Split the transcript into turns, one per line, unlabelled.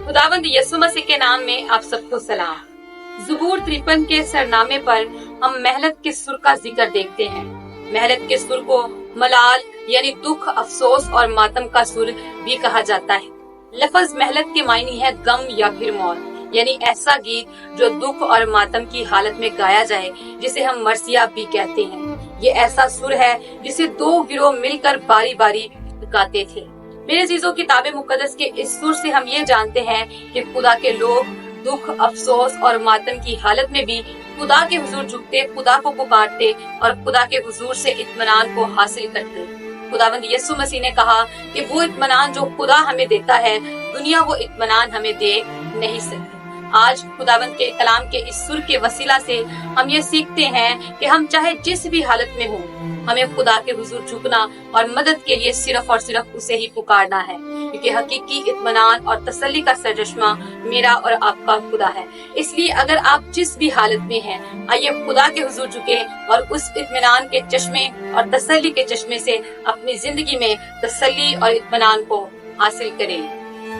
खुदावंद यीशु मसीह के नाम में आप सबको सलाम। ज़बूर 53 के सरनामे पर हम मेहनत के सुर का जिक्र देखते हैं। मेहनत के सुर को मलाल यानी दुख, अफसोस और मातम का सुर भी कहा जाता है। लफ्ज मेहनत के मायने है गम या फिर मौत, यानी ऐसा गीत जो दुख और मातम की हालत में गाया जाए, जिसे हम मरसिया भी कहते हैं। ये ऐसा सुर है जिसे दो गिरोह मिलकर बारी बारी गाते थे। मेरे अजीजों, किताबे मुकद्दस के इस सुर से हम ये जानते हैं कि खुदा के लोग दुख, अफसोस और मातम की हालत में भी खुदा के हुजूर झुकते, खुदा को पुकारते और खुदा के हुजूर से इत्मीनान को हासिल करते। खुदावंद यीशु मसीह ने कहा कि वो इत्मीनान जो खुदा हमें देता है, दुनिया वो इत्मीनान हमें दे नहीं सकती। आज खुदावंद के कलाम के इस सुर के वसीला से हम ये सीखते हैं कि हम चाहे जिस भी हालत में हों, हमें खुदा के हुजूर झुकना और मदद के लिए सिर्फ और सिर्फ उसे ही पुकारना है, क्योंकि हकीकी इत्मीनान और तसल्ली का सरचश्मा मेरा और आपका खुदा है। इसलिए अगर आप जिस भी हालत में हैं, आइए खुदा के हुजूर झुके और उस इत्मीनान के चश्मे और तसल्ली के चश्मे से अपनी जिंदगी में तसल्ली और इत्मीनान को हासिल करें।